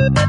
Siapa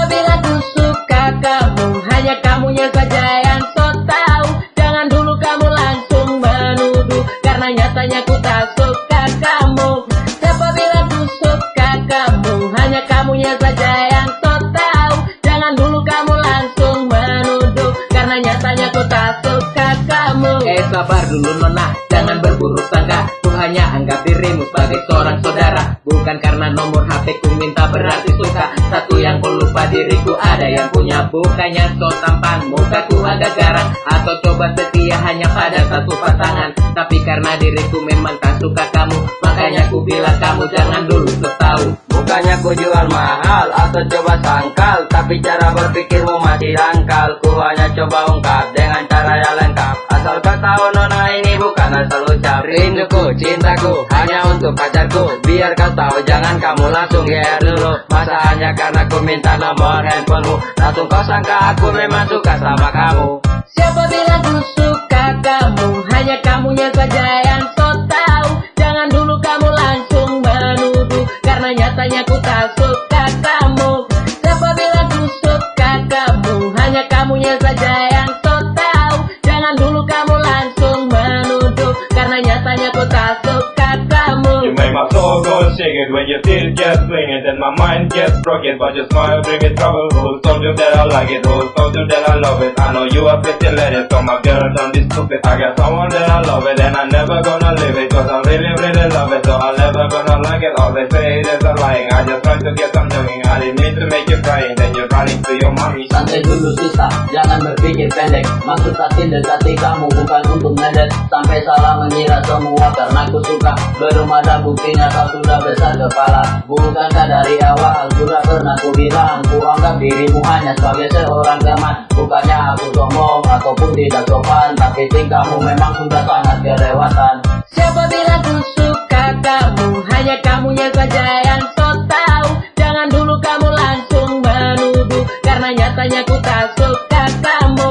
bilang ku suka kamu, hanya kamunya saja yang so tahu. Jangan dulu kamu langsung menuduh, karena nyatanya ku tak suka kamu. Siapa bilang ku suka kamu, hanya kamunya saja yang so tahu. Jangan dulu kamu langsung menuduh, karena nyatanya ku tak suka kamu. Sabar dulu nona, jangan berburuk sangka. Ku hanya anggap dirimu sebagai seorang saudara. Bukan karena nomor HP ku minta berarti suka. Satu yang ku lupa diriku ada yang punya. Bukannya so tampan, mukaku agak garang, atau coba setia hanya pada satu pasangan. Tapi karena diriku memang tak suka kamu, makanya ku bilang kamu jangan dulu so tahu. Bukannya ku jual mahal atau coba sangkal, tapi cara berpikirmu masih dangkal. Ku hanya coba ungkap dengan cara yang lengkap. Asal kau tahu nona ini bukan asal ucap. Rinduku, cintaku, hanya untuk pacarku. Biar kau tahu jangan kamu langsung GR dulu. Masa hanya karena ku minta nomor handphonemu, langsung kau sangka aku memang suka sama kamu. Siapa bilang ku suka kamu, hanya kamunya saja yang so tahu. Jangan dulu kamu langsung menuduh, karena nyatanya ku tak suka kamu. Siapa bilang ku suka kamu, hanya kamunya saja yang so tahu. Jangan dulu kamu langsung menuduh, karena nyatanya ku tak suka kamu. You make my soul go shaking when your teeth get swinging, then my mind gets broken, but your smile bring me trouble. Who told you that I like it? Who told you that I love it? I know you are pretty lady, so my girl don't be stupid. I got someone that I love it, and I'm never gonna leave it, cause I really, really love it, so I'm never gonna like it. All they say is I'm lying, I just try to get some knowing. I didn't mean to make you crying, then you're running to your mommy. Santai dulu sisa, jangan berpikir pendek. Maksud hati dekati kamu bukan untuk ngedet. Sampai salah mengira semua karena ku suka. Belum ada buktinya kau sudah besar kepala. Bukankah dari awal sudah pernah ku bilang, ku anggap dirimu hanya sebagai seorang teman. Bukannya aku sombong ataupun tidak sopan, tapi tingkahmu memang sudah sangat kelewatan. Siapa bilang ku suka kamu, hanya kamunya saja yang so tahu. Jangan dulu kamu langsung menuduh, karena nyatanya ku tak suka kamu.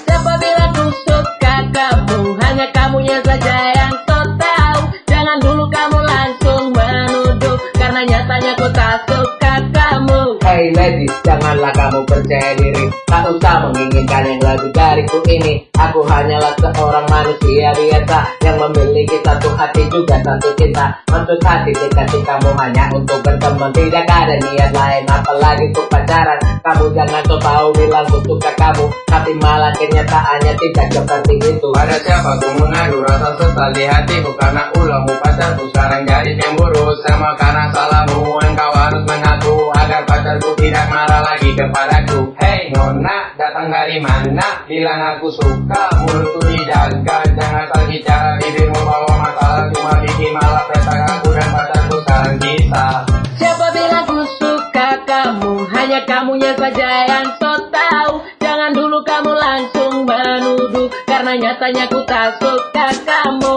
Siapa bilang ku suka kamu, hanya kamunya saja yang so tahu. Jangan dulu kamu langsung menuduh, karena nyatanya ku tak suka kamu. Hey ladies, janganlah kamu percaya diri. Tak usah menginginkan yang lebih dariku ini. Aku hanyalah seorang manusia biasa yang memiliki satu hati juga satu cinta. Maksud hati dekati kamu hanya untuk berteman, tidak ada niat lain apalagi untuk pacaran. Kamu jangan so tahu bilang ku suka kamu, tapi malah kenyataannya tidak seperti itu. Pada siapa ku mengadu rasa sesal di hatiku, karena ulangmu pacarku sekarang jadi cemburu. Sama karena salahmu engkau harus mengaku, agar pacarku tidak marah lagi kepadaku. Hey nona, datang dari mana? Bilang aku suka, mulutku dijaga. Jangan asal bicara, bibirmu bawa masalah, cuma bikin malah petak aku dan pacarku sekarang kisah. Siapa bilang ku suka kamu, hanya kamunya saja yang so tahu. Jangan dulu kamu langsung menuduh, karena nyatanya ku tak suka kamu.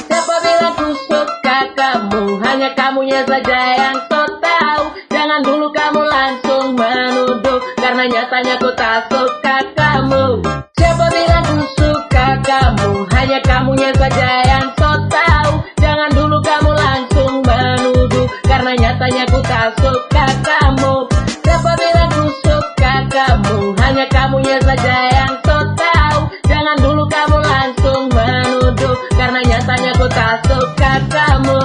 Siapa bilang ku suka kamu, hanya kamunya saja yang so tahu. Jangan dulu kamu langsung menuduh, karena nyatanya ku tak suka kamu. Siapa bilang ku suka kamu, hanya kamunya saja yang so tahu. Jangan dulu kamu langsung menuduh, karena nyatanya ku tak suka kamu. Siapa bilang ku suka kamu, hanya kamunya saja yang so tahu. Jangan dulu kamu langsung menuduh, karena nyatanya ku tak suka kamu.